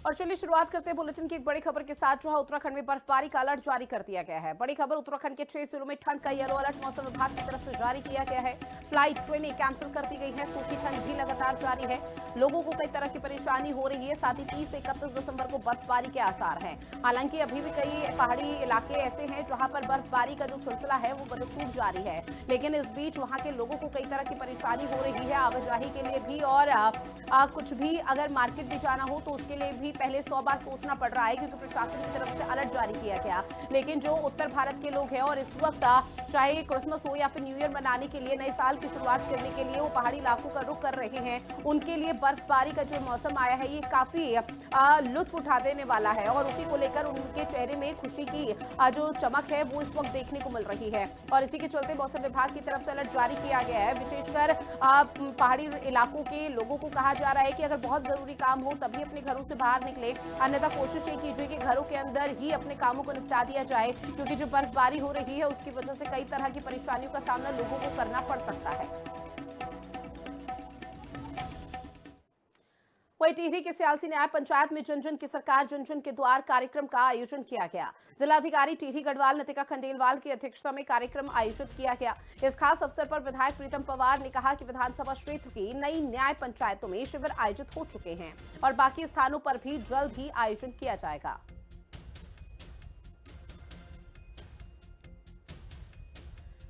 और चलिए शुरुआत करते हैं बुलेटिन की एक बड़ी खबर के साथ, जहां उत्तराखंड में बर्फबारी का अलर्ट जारी कर दिया गया है। बड़ी खबर, उत्तराखंड के 6 जिलों में ठंड का येलो अलर्ट मौसम विभाग की तरफ से जारी किया गया है। फ्लाइट, ट्रेनें कैंसिल कर दी गई हैं। सूखी ठंड भी लगातार जारी है। लोगों को कई तरह की परेशानी हो रही है। साथ ही 30 से 31 दिसंबर को बर्फबारी के आसार हैं। हालांकि अभी भी कई पहाड़ी इलाके ऐसे हैं जहां पर बर्फबारी का जो सिलसिला है वो बदस्तूर जारी है, लेकिन इस बीच वहां के लोगों को कई तरह की परेशानी हो रही है आवाजाही के लिए भी। और कुछ भी अगर मार्केट भी जाना हो तो उसके लिए भी पहले 100 बार सोचना पड़ रहा है, क्योंकि प्रशासन की तरफ से अलर्ट जारी किया गया। लेकिन जो उत्तर भारत के लोग हैं और इस वक्त चाहे क्रिसमस हो या फिर न्यू ईयर मनाने के लिए, नए साल की शुरुआत करने के लिए वो पहाड़ी इलाकों का रुख कर रहे हैं, उनके लिए बर्फबारी का जो मौसम आया है ये काफी लुत्फ उठा देने वाला है। और उसी को लेकर उनके चेहरे में खुशी की जो चमक है वो इस वक्त देखने को मिल रही है। और इसी के चलते मौसम विभाग की तरफ से अलर्ट जारी किया गया है। विशेषकर पहाड़ी इलाकों के लोगों को कहा जा रहा है कि अगर बहुत जरूरी काम हो तभी अपने घरों से बाहर निकले, अन्यथा कोशिश ये कीजिए कि घरों के अंदर ही अपने कामों को निपटा दिया जाए, क्योंकि जो बर्फबारी हो रही है उसकी वजह से कई तरह की परेशानियों का सामना लोगों को करना पड़ सकता है। वहीं टिहरी के सियालसी न्याय पंचायत में जन जन की सरकार जन जन के द्वार कार्यक्रम का आयोजन किया गया। जिलाधिकारी टिहरी गढ़वाल नितिका खंडेलवाल की अध्यक्षता में कार्यक्रम आयोजित किया गया। इस खास अवसर पर विधायक प्रीतम पवार ने कहा कि विधानसभा क्षेत्र की नई न्याय पंचायतों में शिविर आयोजित हो चुके हैं और बाकी स्थानों पर भी जल्द ही आयोजन किया जाएगा।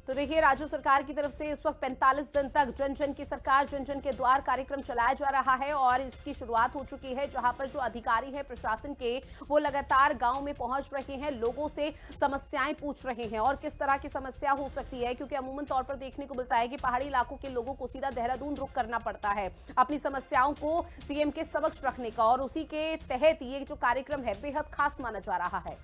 तो देखिए, राज्य सरकार की तरफ से इस वक्त 45 दिन तक जन जन की सरकार जन जन के द्वार कार्यक्रम चलाया जा रहा है और इसकी शुरुआत हो चुकी है, जहां पर जो अधिकारी हैं प्रशासन के वो लगातार गांव में पहुंच रहे हैं, लोगों से समस्याएं पूछ रहे हैं और किस तरह की समस्या हो सकती है, क्योंकि अमूमन तौर पर देखने को मिलता है कि पहाड़ी इलाकों के लोगों को सीधा देहरादून रुख करना पड़ता है अपनी समस्याओं को सीएम के समक्ष रखने का। और उसी के तहत ये जो कार्यक्रम है बेहद खास माना जा रहा है।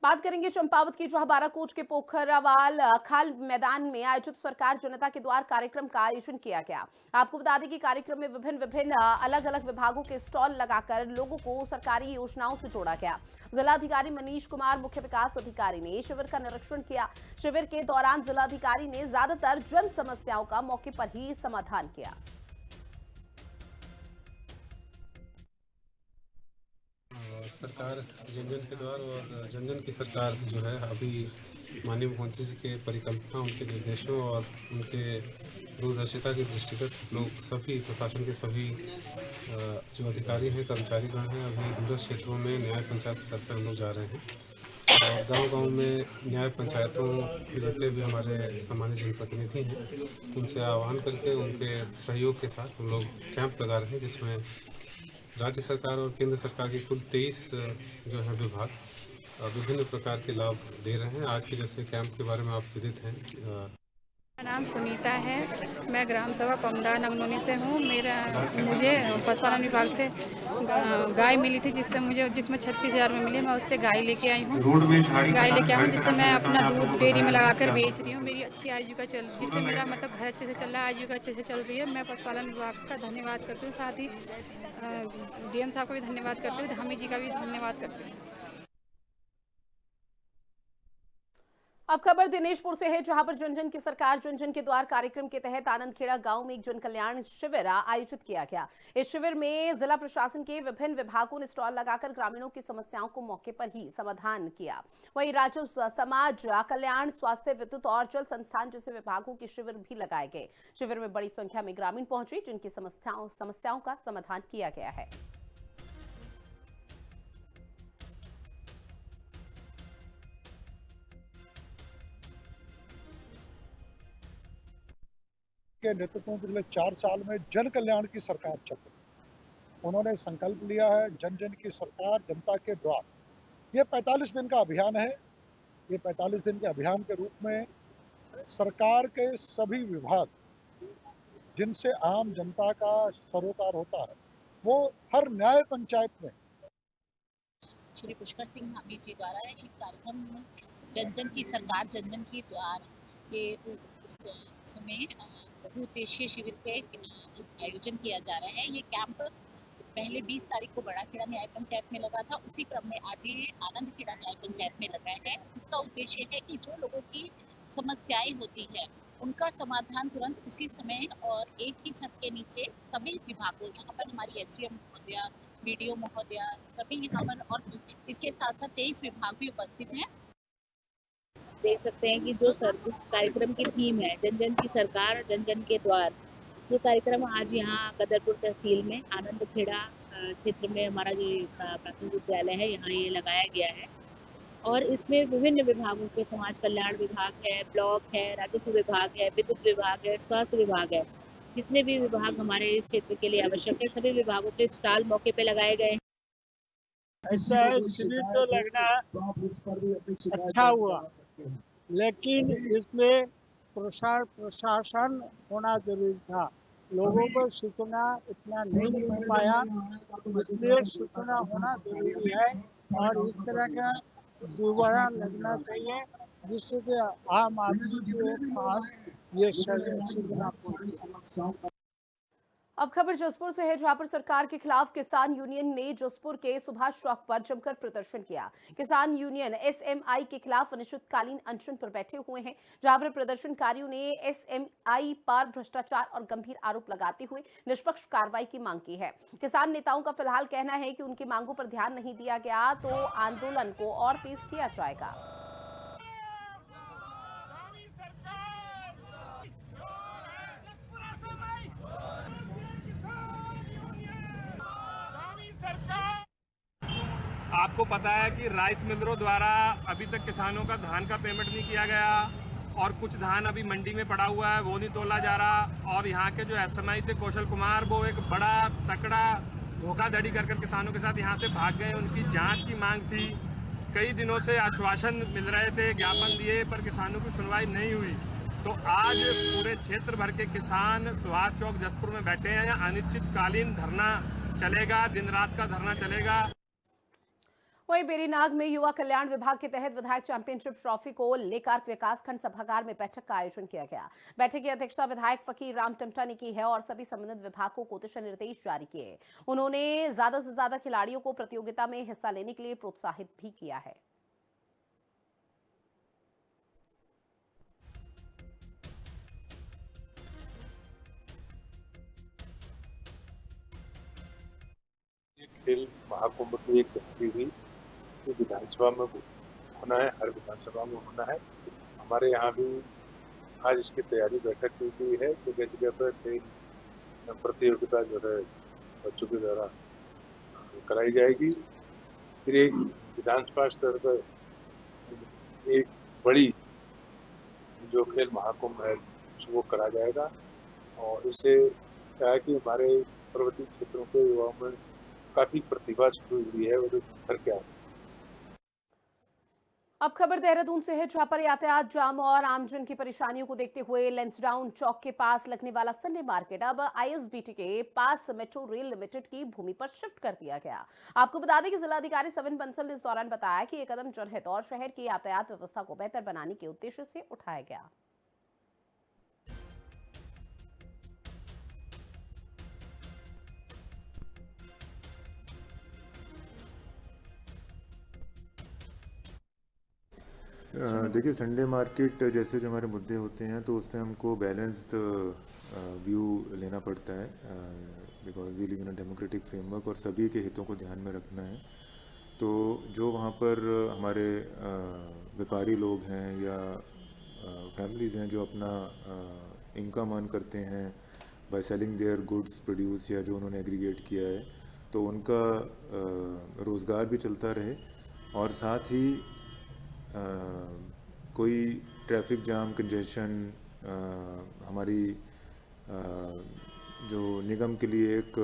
बात करेंगे चंपावत की, जहां बाराकोट के पोखरावाल खाल मैदान में आयोजित सरकार जनता के द्वार कार्यक्रम का आयोजन किया गया। आपको बता दें कि कार्यक्रम में विभिन्न विभिन्न अलग अलग विभागों के स्टॉल लगाकर लोगों को सरकारी योजनाओं से जोड़ा गया। जिलाधिकारी मनीष कुमार, मुख्य विकास अधिकारी ने शिविर का निरीक्षण किया। शिविर के दौरान जिलाधिकारी ने ज्यादातर जन समस्याओं का मौके पर ही समाधान किया। सरकार जन जन के द्वार और जन जन की सरकार जो है अभी माननीय मुख्यमंत्री जी के परिकल्पना, उनके निर्देशों और उनके दूरदर्शिता के दृष्टिगत लोग सभी प्रशासन के सभी जो अधिकारी हैं, कर्मचारीगण हैं, अभी दूरस्थ क्षेत्रों में न्याय पंचायत स्तर पर हम लोग जा रहे हैं और गांव-गांव में न्याय पंचायतों के जितने भी हमारे सामान्य जनप्रतिनिधि हैं उनसे आह्वान करके उनके सहयोग के साथ हम लोग कैंप लगा रहे हैं, जिसमें राज्य सरकार और केंद्र सरकार की कुल 23 जो है विभाग विभिन्न प्रकार के लाभ दे रहे हैं। आज के जैसे कैंप के बारे में आप विदित हैं। मेरा नाम सुनीता है। मैं ग्राम सभा पमदा नगनोनी से हूँ। मुझे पशुपालन विभाग से गाय मिली थी, जिसमें 36,000 में मिली। मैं उससे गाय लेके आई हूँ, जिससे मैं अपना दूध डेयरी में लगाकर बेच रही हूँ। मेरी अच्छी आजीविका जिससे मेरा मतलब घर अच्छे से चल रहा है, आजीविका अच्छे से चल रही है। मैं पशुपालन विभाग का धन्यवाद करती हूँ, साथ ही डीएम साहब का भी धन्यवाद करती हूँ, धामी जी का भी धन्यवाद करती हूँ। अब खबर दिनेशपुर से है, जहां पर जन जन की सरकार जन जन के द्वार कार्यक्रम के तहत आनंदखेड़ा गांव में एक जन कल्याण शिविर आयोजित किया गया। इस शिविर में जिला प्रशासन के विभिन्न विभागों ने स्टॉल लगाकर ग्रामीणों की समस्याओं को मौके पर ही समाधान किया। वहीं राजस्व, समाज कल्याण, स्वास्थ्य, विद्युत और जल संस्थान जैसे विभागों के शिविर भी लगाए गए। शिविर में बड़ी संख्या में ग्रामीण पहुंचे, जिनकी समस्याओं का समाधान किया गया है। के नेतृत्व में पिछले 4 साल में जन कल्याण की सरकार चल रही है। उन्होंने संकल्प लिया है जन जन की सरकार जनता के द्वार। ये 45 दिन का अभियान है। ये 45 दिन के अभियान के रूप में सरकार के सभी विभाग, जिनसे आम जनता का सरोकार होता है, वो हर न्याय पंचायत में श्री पुष्कर सिंह धामी जी द्वारा एक कार्यक्रम जन जन की सरकार जन जन की द्वार के उसमें बहुउद्देशीय शिविर के आयोजन किया जा रहा है। ये कैंप पहले 20 तारीख को बड़ाखेड़ा न्याय पंचायत में लगा था, उसी क्रम में आज ये आनंदखेड़ा न्याय पंचायत में लगा है। इसका उद्देश्य है कि जो लोगों की समस्याएं होती है उनका समाधान तुरंत उसी समय और एक ही छत के नीचे विभागों, यहाँ पर हमारी एसडीएम महोदया, बीडीओ महोदया सभी यहाँ पर, और इसके साथ साथ 23 विभाग भी उपस्थित हैं। देख सकते हैं कि जो इस कार्यक्रम की थीम है जन जन की सरकार जन जन के द्वार, ये कार्यक्रम आज यहाँ कदरपुर तहसील में आनंद खेड़ा क्षेत्र में हमारा जो प्राथमिक विद्यालय है यहाँ ये लगाया गया है। और इसमें विभिन्न विभागों के, समाज कल्याण विभाग है, ब्लॉक है, राजस्व विभाग है, विद्युत विभाग है, स्वास्थ्य विभाग है, जितने भी विभाग हमारे क्षेत्र के लिए आवश्यक है सभी विभागों के स्टॉल मौके पे लगाए गए हैं। ऐसा है, शिविर तो लगना अच्छा हुआ, लेकिन इसमें प्रशासन होना जरूरी था। लोगों को सूचना इतना नहीं मिल पाया, इसलिए सूचना होना जरूरी है और इस तरह का दोबारा लगना चाहिए जिससे कि आम आदमी के पास ये सूचना पहुंचे। अब खबर जसपुर से है, जहां पर सरकार के खिलाफ किसान यूनियन ने जसपुर के सुभाष चौक पर जमकर प्रदर्शन किया। किसान यूनियन एसएमआई के खिलाफ अनिश्चितकालीन अनशन पर बैठे हुए हैं, जहां पर प्रदर्शनकारियों ने एसएमआई पर भ्रष्टाचार और गंभीर आरोप लगाते हुए निष्पक्ष कार्रवाई की मांग की है। किसान नेताओं का फिलहाल कहना है कि उनकी मांगों पर ध्यान नहीं दिया गया तो आंदोलन को और तेज किया जाएगा। आपको पता है कि राइस मिलरों द्वारा अभी तक किसानों का धान का पेमेंट नहीं किया गया और कुछ धान अभी मंडी में पड़ा हुआ है, वो नहीं तोला जा रहा। और यहाँ के जो एसएमआई थे कौशल कुमार, वो एक बड़ा तकड़ा धोखाधड़ी कर किसानों के साथ यहाँ से भाग गए। उनकी जांच की मांग थी, कई दिनों से आश्वासन मिल रहे थे, ज्ञापन दिए, पर किसानों की सुनवाई नहीं हुई। तो आज पूरे क्षेत्र भर के किसान सुभाष चौक जसपुर में बैठे हैं। अनिश्चितकालीन धरना चलेगा, दिन रात का धरना चलेगा। वहीं बेरीनाग में युवा कल्याण विभाग के तहत विधायक चैंपियनशिप ट्रॉफी को लेकर विकासखंड सभागार में बैठक का आयोजन किया गया। बैठक की अध्यक्षता विधायक फकीर राम टमटा ने की है और सभी संबंधित विभागों को दिशा निर्देश जारी किए। उन्होंने ज्यादा से ज्यादा खिलाड़ियों को प्रतियोगिता में हिस्सा लेने के लिए प्रोत्साहित भी किया है। खेल महाकुंभ की एक गतिविधि विधानसभा में होना है, हर विधानसभा में होना है। हमारे यहाँ भी आज इसकी तैयारी बैठक की गई है। जगह जगह पर खेल प्रतियोगिता जो है बच्चों के द्वारा कराई जाएगी। फिर एक विधानसभा स्तर पर एक बड़ी जो खेल महाकुंभ है वो करा जाएगा और इससे क्या है कि हमारे पर्वतीय क्षेत्रों के युवाओं में काफी प्रतिभा छुपी हुई है और भर के आती है। अब खबर देहरादून से है, जहां पर यातायात जाम और आमजन की परेशानियों को देखते हुए लेंसडाउन चौक के पास लगने वाला संडे मार्केट अब आईएसबीटी के पास मेट्रो रेल लिमिटेड की भूमि पर शिफ्ट कर दिया गया। आपको बता दें कि जिलाधिकारी सविन बंसल ने इस दौरान बताया कि यह कदम जनहित और शहर की यातायात व्यवस्था को बेहतर बनाने के उद्देश्य से उठाया गया। देखिए, संडे मार्केट जैसे जो हमारे मुद्दे होते हैं तो उसमें हमको बैलेंस्ड व्यू लेना पड़ता है, because we live in a democratic framework और सभी के हितों को ध्यान में रखना है। तो जो वहाँ पर हमारे व्यापारी लोग हैं या फैमिलीज़ हैं जो अपना इनकम अर्न करते हैं by selling their goods produce या जो उन्होंने एग्रीगेट किया है, तो उनका रोज़गार भी चलता रहे और साथ ही कोई ट्रैफिक जाम कंजेशन हमारी जो निगम के लिए एक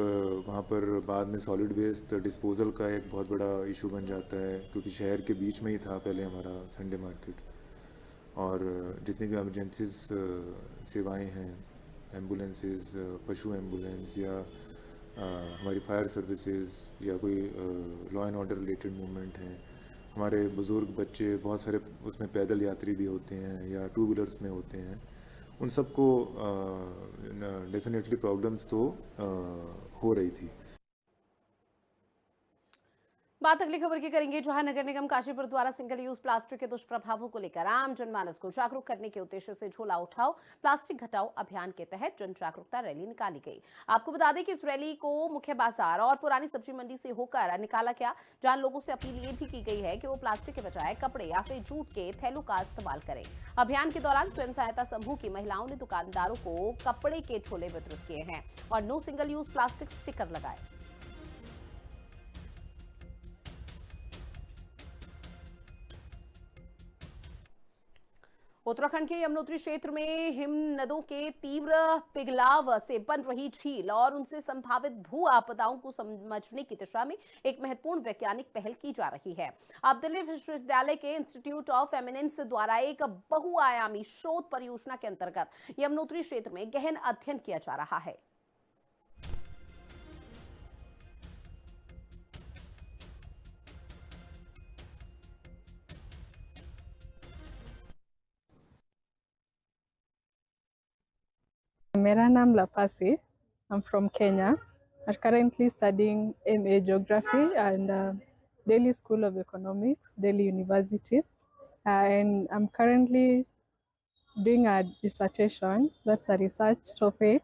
वहाँ पर बाद में सॉलिड वेस्ट डिस्पोजल का एक बहुत बड़ा इशू बन जाता है, क्योंकि शहर के बीच में ही था पहले हमारा संडे मार्केट। और जितनी भी एमरजेंसीज सेवाएं हैं, एम्बुलेंसेस, पशु एम्बुलेंस या हमारी फायर सर्विसेज या कोई law and order related movement हैं, हमारे बुज़ुर्ग बच्चे बहुत सारे उसमें पैदल यात्री भी होते हैं या टू व्हीलर्स में होते हैं, उन सबको डेफिनेटली प्रॉब्लम्स तो हो रही थी। बात अगली खबर की करेंगे, जहां नगर निगम काशीपुर द्वारा सिंगल यूज प्लास्टिक के दुष्प्रभावों को लेकर आम जनमानस को जागरूक करने के उद्देश्य से झोला उठाओ प्लास्टिक घटाओ अभियान के तहत जन जागरूकता रैली निकाली गई। आपको बता दें कि इस रैली को मुख्य बाजार और पुरानी सब्जी मंडी से होकर निकाला गया, जहां लोगों से अपील ये भी की गई है कि वो प्लास्टिक के बजाय कपड़े या फिर जूट के थैलों का इस्तेमाल करें। अभियान के दौरान स्वयं सहायता समूह की महिलाओं ने दुकानदारों को कपड़े के झोले वितरित किए हैं और no single use plastic sticker लगाए। उत्तराखंड के यमुनोत्री क्षेत्र में हिम नदों के तीव्र पिघलाव से बन रही झील और उनसे संभावित भू आपदाओं को समझने की दिशा में एक महत्वपूर्ण वैज्ञानिक पहल की जा रही है। अब दिल्ली विश्वविद्यालय के इंस्टीट्यूट ऑफ एमिनेंस द्वारा एक बहुआयामी शोध परियोजना के अंतर्गत यमुनोत्री क्षेत्र में गहन अध्ययन किया जा रहा है। मेरा नाम लपासी, I'm from Kenya. I'm currently studying MA Geography and Delhi School of Economics, Delhi University. And I'm currently doing a dissertation, that's a research topic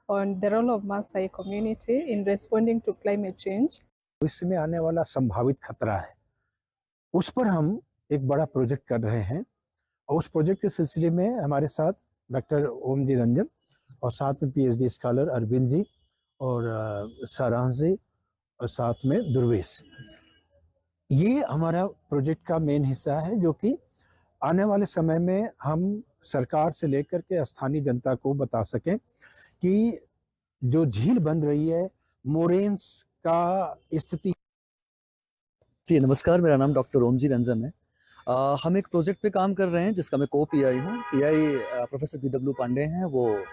on the role of Maasai community in responding to climate change. भविष्य में आने वाला संभावित खतरा है, उस पर हम एक बड़ा प्रोजेक्ट कर रहे हैं और उस प्रोजेक्ट के सिलसिले में हमारे साथ डॉक्टर ओम जी रंजन और साथ में पीएचडी स्कॉलर अरविंद जी और सारांश जी और साथ में दुर्वेश। ये हमारा प्रोजेक्ट का मेन हिस्सा है, जो कि आने वाले समय में हम सरकार से लेकर के स्थानीय जनता को बता सकें कि जो झील बन रही है, मोरेन्स का स्थिति। जी नमस्कार, मेरा नाम डॉक्टर ओम जी रंजन है। हम एक प्रोजेक्ट पे काम कर रहे हैं जिसका मैं को पीआई हूँ। पीआई प्रोफेसर पीडब्ल्यू पांडे हैं, वो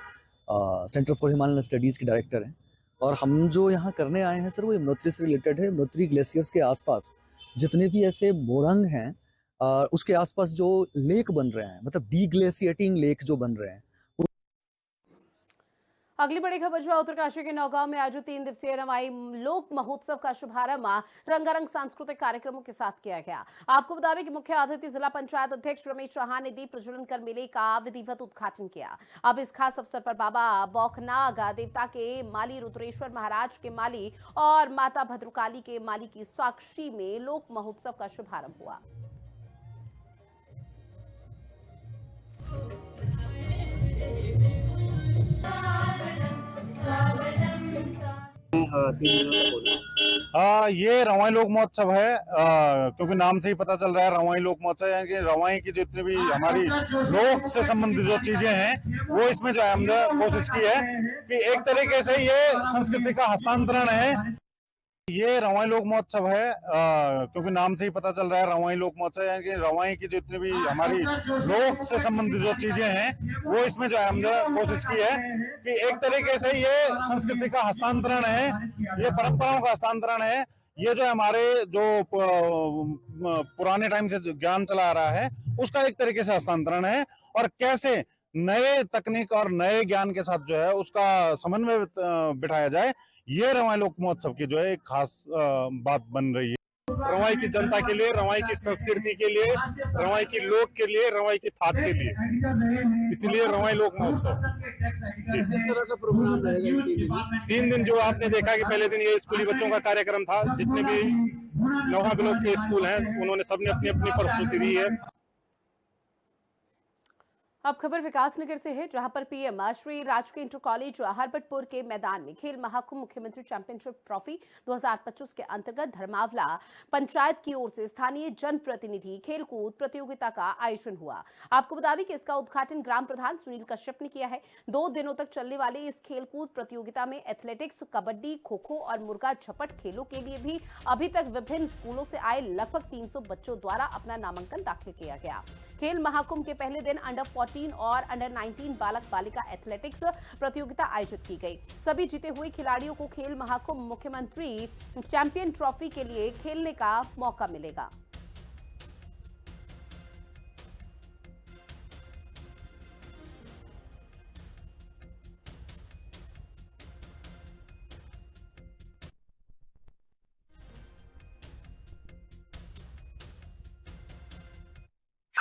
सेंटर फॉर हिमालयन स्टडीज़ के डायरेक्टर हैं। और हम जो यहाँ करने आए हैं सर, वो यमुनोत्री से रिलेटेड है। यमुनोत्री ग्लेशियर्स के आसपास जितने भी ऐसे मोरंग हैं, उसके आसपास जो लेक बन रहे हैं, मतलब डीग्लेशिएटिंग लेक जो बन रहे हैं। अगली बड़ी खबर जो उत्तरकाशी के नौगांव में आज 3 दिवसीय रवाई लोक महोत्सव का शुभारंभ रंगारंग सांस्कृतिक कार्यक्रमों के साथ किया गया। आपको बता दें कि मुख्य अतिथि जिला पंचायत अध्यक्ष रमेश चौहान ने दीप प्रज्वलन कर मेले का विधिवत उद्घाटन किया। अब इस खास अवसर पर बाबा बौखनाग देवता के माली रुद्रेश्वर महाराज के माली और माता भद्रकाली के माली की साक्षी में लोक महोत्सव का शुभारंभ हुआ। ये रवाई लोक महोत्सव है, क्योंकि नाम से ही पता चल रहा है रवाई लोक महोत्सव, यानी कि रवाई की जितनी भी हमारी लोक से संबंधित जो चीजें हैं वो इसमें जो है हमने कोशिश की है कि एक तरीके से ये संस्कृति का हस्तांतरण है। ये रवाई लोक महोत्सव है, क्योंकि नाम से ही पता चल रहा है रवाई लोक महोत्सव, यानी कि रवाई की जितनी भी हमारी लोक से संबंधित जो चीजें हैं वो इसमें जो है हमने कोशिश की है कि एक तरीके से ये संस्कृति का हस्तांतरण है, ये परंपराओं का हस्तांतरण है। ये जो हमारे जो पुराने टाइम से ज्ञान चला आ रहा है उसका एक तरीके से हस्तांतरण है, और कैसे नए तकनीक और नए ज्ञान के साथ जो है उसका समन्वय बिठाया जाए, ये रवाई लोक महोत्सव की जो है एक खास बात बन रही है। रवाई की जनता के लिए, रवाई की संस्कृति के लिए, रवाई की लोक के लिए, रवाई की थाट के लिए, इसलिए रवाई लोक महोत्सव। किस तरह का प्रोग्राम रहेगा? 3 दिन जो आपने देखा कि पहले दिन ये स्कूली बच्चों का कार्यक्रम था, जितने भी नौहा ब्लॉक के स्कूल हैं उन्होंने सबने अपनी अपनी प्रस्तुति दी है। अब खबर विकासनगर से है, जहां पर पीएम श्री राजकीय इंटर कॉलेज हरबटपुर के मैदान में खेल महाकुंभ मुख्यमंत्री चैंपियनशिप ट्रॉफी 2025 के अंतर्गत धर्मावला पंचायत की ओर से स्थानीय जनप्रतिनिधि खेलकूद प्रतियोगिता का आयोजन हुआ। आपको बता दें कि इसका उद्घाटन ग्राम प्रधान सुनील कश्यप ने किया है। 2 दिनों तक चलने वाले इस खेलकूद प्रतियोगिता में एथलेटिक्स, कबड्डी, खो खो और मुर्गा झपट खेलों के लिए भी अभी तक विभिन्न स्कूलों से आए लगभग 300 बच्चों द्वारा अपना नामांकन दाखिल किया गया। खेल महाकुंभ के पहले दिन अंडर 14 और अंडर 19 बालक बालिका एथलेटिक्स प्रतियोगिता आयोजित की गई। सभी जीते हुए खिलाड़ियों को खेल महाकुंभ मुख्यमंत्री चैंपियन ट्रॉफी के लिए खेलने का मौका मिलेगा।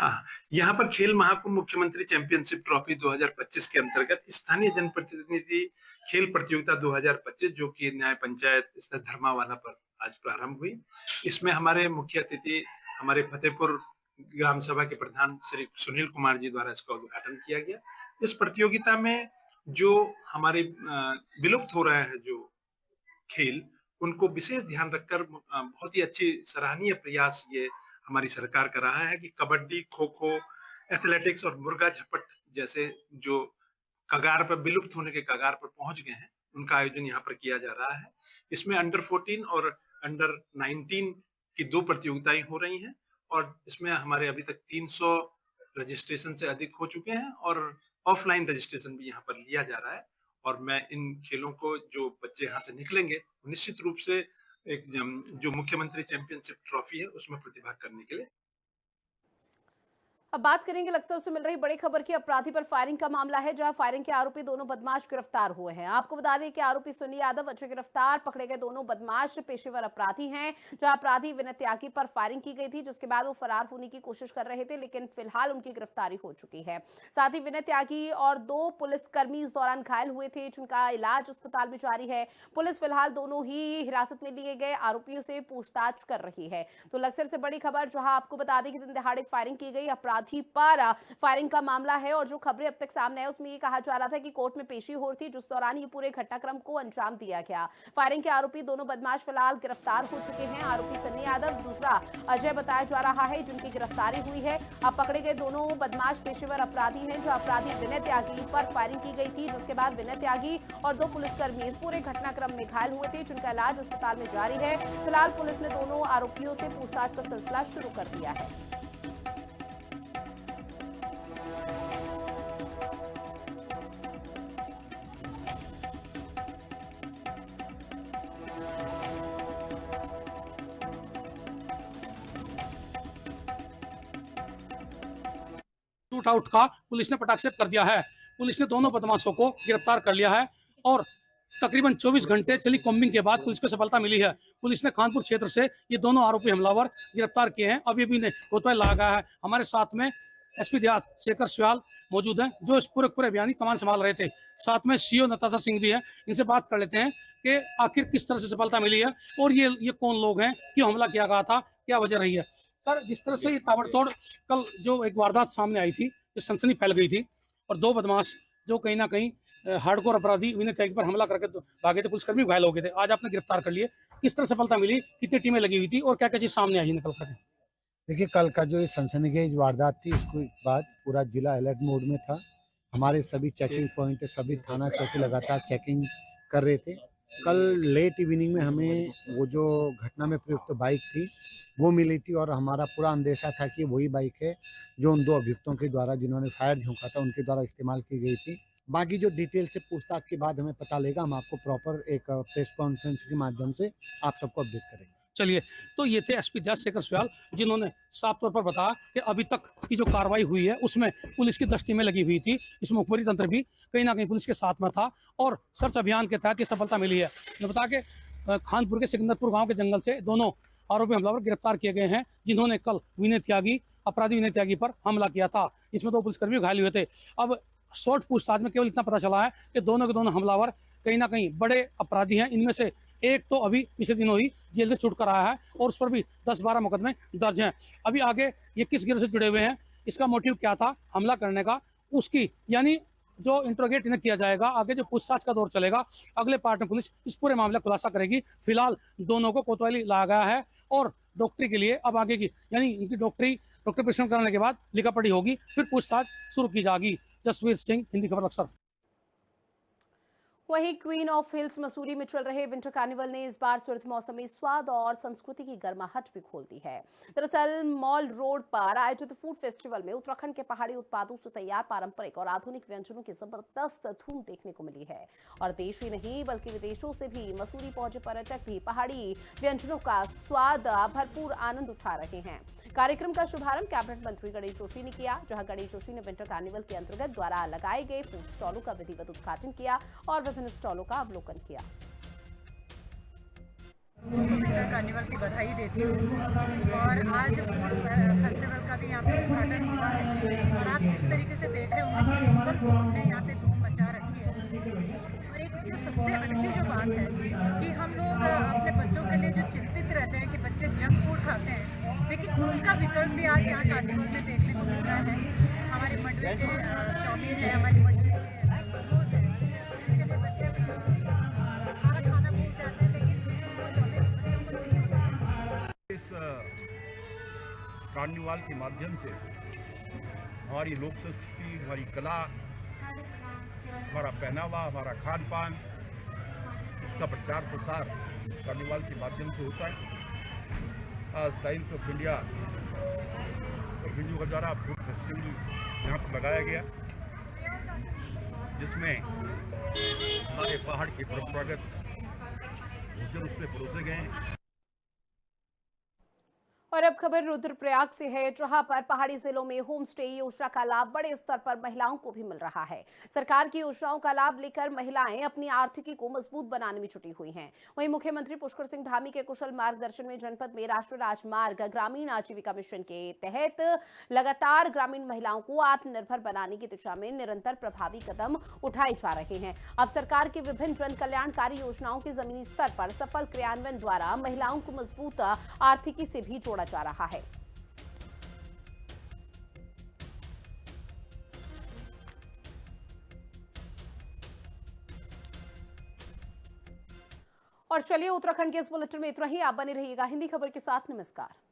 हाँ, यहाँ पर खेल महाकुंभ मुख्यमंत्री चैंपियनशिप ट्रॉफी 2025 के अंतर्गत स्थानीय जनप्रतिनिधि खेल प्रतियोगिता 2025 जो कि न्याय पंचायत स्थित धर्मावाला पर आज प्रारंभ हुई। इसमें हमारे मुख्य अतिथि हमारे फतेहपुर ग्राम सभा के प्रधान श्री सुनील कुमार जी द्वारा इसका उद्घाटन किया गया। इस प्रतियोगिता में जो हमारे विलुप्त हो रहे हैं जो खेल, उनको विशेष ध्यान रखकर बहुत ही अच्छी सराहनीय प्रयास ये हमारी सरकार कर रहा है कि कबड्डी, खो खो, एथलेटिक्स और मुर्गा झपट जैसे जो कगार पर विलुप्त होने के कगार पर पहुंच गए हैं, उनका आयोजन यहाँ पर किया जा रहा है। इसमें अंडर 14 और अंडर 19 की 2 प्रतियोगिताएं हो रही हैं और इसमें हमारे अभी तक 300 रजिस्ट्रेशन से अधिक हो चुके हैं और ऑफलाइन रजिस्ट्रेशन भी यहाँ पर लिया जा रहा है। और मैं इन खेलों को जो बच्चे यहाँ से निकलेंगे निश्चित रूप से एक जो मुख्यमंत्री चैंपियनशिप ट्रॉफी है उसमें प्रतिभाग करने के लिए। अब बात करेंगे लक्सर से मिल रही बड़ी खबर की। अपराधी पर फायरिंग का मामला है, जहां फायरिंग के आरोपी दोनों बदमाश गिरफ्तार हुए हैं। आपको बता दें कि आरोपी सुनी यादव अजय गिरफ्तार। पकड़े गए दोनों बदमाश पेशेवर अपराधी हैं। जहां अपराधी विनय त्यागी पर फायरिंग की गई थी, जिसके बाद वो फरार होने की कोशिश कर रहे थे, लेकिन फिलहाल उनकी गिरफ्तारी हो चुकी है। साथ ही विनय त्यागी और 2 पुलिसकर्मी इस दौरान घायल हुए थे, जिनका इलाज अस्पताल में जारी है। पुलिस फिलहाल दोनों ही हिरासत में लिए गए आरोपियों से पूछताछ कर रही है। तो लक्सर से बड़ी खबर, जहां आपको बता दें कि दिन दहाड़े फायरिंग की गई, अपराधी पर फायरिंग का मामला है। और जो खबरें अब तक सामने है उसमें ये कहा जा रहा था कि कोर्ट में पेशी हो रही थी, जिस दौरान ये पूरे घटनाक्रम को अंजाम दिया गया। फायरिंग के आरोपी दोनों बदमाश फिलहाल गिरफ्तार हो चुके हैं। आरोपी सन्नी यादव, दूसरा अजय बताया जा रहा है, जिनकी गिरफ्तारी हुई है। अब पकड़े गए दोनों बदमाश पेशेवर अपराधी हैं। जो अपराधी विनय त्यागी पर फायरिंग की गई थी, जिसके बाद विनय त्यागी और 2 पुलिसकर्मी इस पूरे घटनाक्रम में घायल हुए थे, जिनका इलाज अस्पताल में जारी है। फिलहाल पुलिस ने दोनों आरोपियों से पूछताछ का सिलसिला शुरू कर दिया है। शूट आउट का पुलिस ने पटाक्षेप कर दिया है। पुलिस ने दोनों बदमाशों को गिरफ्तार कर लिया है और तकरीबन 24 घंटे चली कॉम्बिंग के बाद पुलिस को सफलता मिली है। पुलिस ने खानपुर क्षेत्र से ये दोनों आरोपी हमलावर गिरफ्तार किए हैं। अभी भी कोतवाल लगाया है। हमारे साथ में एसपी देहात शेखर सयाल मौजूद हैं, जो इस पूरे अभियान की कमान संभाल रहे थे। साथ में सीओ नताशा सिंह भी है। इनसे बात कर लेते हैं कि आखिर किस तरह से सफलता मिली है और ये कौन लोग हैं, क्यों हमला किया गया था, क्या वजह रही है। सर, जिस तरह से ये ताबड़तोड़ कल जो एक वारदात सामने आई थी, जो सनसनी फैल गई थी और 2 बदमाश जो कहीं ना कहीं हार्डकोर अपराधी विनय त्यागी पर हमला करके भागे थे, पुलिसकर्मी घायल हो गए थे, आज आपने गिरफ्तार कर लिए। किस तरह सफलता मिली, कितनी टीमें लगी हुई थी और क्या क्या चीज सामने आई निकल कर? देखिए, कल का जो ये सनसनीखेज वारदात थी, इसके बाद पूरा जिला अलर्ट मोड में था। हमारे सभी चेकिंग पॉइंट, सभी थाना चौकी लगातार चेकिंग कर रहे थे। कल लेट इवनिंग में हमें वो जो घटना में प्रयुक्त बाइक थी वो मिली थी और हमारा पूरा अंदेशा था कि वही बाइक है जो उन 2 अभियुक्तों के द्वारा, जिन्होंने फायर झोंका था, उनके द्वारा इस्तेमाल की गई थी। बाकी जो डिटेल से पूछताछ के बाद हमें पता लेगा, हम आपको प्रॉपर एक प्रेस कॉन्फ्रेंस के माध्यम से आप सबको अपडेट करेंगे। चलिए, तो ये थे एसपी देहात शेखर सयाल, जिन्होंने साफ तौर पर बताया कि अभी तक की जो कार्रवाई हुई है उसमें पुलिस की 10 टीमें लगी हुई थी। इस मुखबरी तंत्र भी कहीं ना कहीं पुलिस के साथ में था और सर्च अभियान के तहत ये सफलता मिली है। मैं बता के खानपुर के सिकंदरपुर गांव के जंगल से दोनों आरोपी हमलावर गिरफ्तार किए गए हैं, जिन्होंने कल अपराधी विनय त्यागी पर हमला किया था। इसमें 2 पुलिसकर्मी घायल हुए थे। अब शॉर्ट पूछताछ में केवल इतना पता चला है कि दोनों के दोनों हमलावर कहीं ना कहीं बड़े अपराधी हैं। इनमें से एक तो अभी पिछले दिनों ही जेल से छूट कर आया है और उस पर भी 10-12 मुकदमे दर्ज हैं। अभी आगे ये किस गिरोह से जुड़े हुए हैं, इसका मोटिव क्या था हमला करने का, उसकी यानी जो इंट्रोगेट इन्हें किया जाएगा, आगे जो पूछताछ का दौर चलेगा, अगले पार्ट में पुलिस इस पूरे मामले का खुलासा करेगी। फिलहाल दोनों को कोतवाली लाया गया है और डॉक्टरी के लिए अब आगे की यानी इनकी डॉक्टर परीक्षण कराने के बाद लिखा पढ़ी होगी, फिर पूछताछ शुरू की जाएगी। जसवीर सिंह, हिंदी खबर अक्सर। वहीं क्वीन ऑफ हिल्स मसूरी में चल रहे विंटर कार्निवल ने इस बार सूरत मौसम में स्वाद और संस्कृति की गर्माहट भी खोल दी है। दरअसल मॉल रोड पर आयोजित फूड फेस्टिवल में उत्तराखंड के पहाड़ी उत्पादों से तैयार पारंपरिक और आधुनिक व्यंजनों की जबरदस्त धूम देखने को मिली है। और देश ही नहीं बल्कि विदेशों से भी मसूरी पहुंचे पर्यटक भी पहाड़ी व्यंजनों का स्वाद भरपूर आनंद उठा रहे हैं। कार्यक्रम का शुभारंभ कैबिनेट मंत्री गणेश जोशी ने किया, जहां गणेश जोशी ने विंटर कार्निवल के अंतर्गत द्वारा लगाए गए फूड स्टॉलों का विधिवत उद्घाटन किया और विभिन्न स्टॉलों का अवलोकन किया। विंटर कार्निवल की बधाई देती हूँ और आज फूड फेस्टिवल का भी यहाँ पे उद्घाटन हुआ है और आप जिस तरीके से देख रहे होंगे कि लोकल फूड ने यहाँ पे धूम मचा रखी है। और एक जो सबसे अच्छी जो बात है कि हम लोग अपने बच्चों के लिए जो चिंतित रहते हैं कि बच्चे जंक फूड खाते हैं, लेकिन उसका विकल्प भी आज यहाँ कार्निवल में देखने को मिल रहा है। हमारे मंडवी के चाउमीन है, हमारी मंडवी के मोमोज है, जिसके लिए बच्चे सारा खाना भूल जाते हैं, लेकिन वो चाउमीन बच्चों को चाहिए होता है। इस कार्निवाल के माध्यम से हमारी लोक संस्कृति, हमारी कला, हमारा पहनावा, हमारा खान पान, इसका प्रचार प्रसार कार्निवाल के माध्यम से होता है। आज टाइम्स ऑफ इंडिया और हिंदू के द्वारा फूड फेस्टिवल यहाँ पर लगाया गया, जिसमें हमारे पहाड़ के परंपरागत भोजन उसमें परोसे गए हैं। और अब खबर रुद्रप्रयाग से है, जहां पर पहाड़ी जिलों में होम स्टे योजना का लाभ बड़े स्तर पर महिलाओं को भी मिल रहा है। सरकार की योजनाओं का लाभ लेकर महिलाएं अपनी आर्थिकी को मजबूत बनाने में जुटी हुई हैं। वहीं मुख्यमंत्री पुष्कर सिंह धामी के कुशल मार्गदर्शन में जनपद में राष्ट्रीय राजमार्ग ग्रामीण आजीविका मिशन के तहत लगातार ग्रामीण महिलाओं को आत्मनिर्भर बनाने की दिशा में निरंतर प्रभावी कदम उठाए जा रहे हैं। अब सरकार की विभिन्न जन कल्याणकारी योजनाओं के जमीनी स्तर पर सफल क्रियान्वयन द्वारा महिलाओं को मजबूत आर्थिकी से भी जोड़ा जा रहा है। और चलिए, उत्तराखंड के इस बुलेटिन में इतना ही। आप बने रहिएगा हिंदी खबर के साथ। नमस्कार।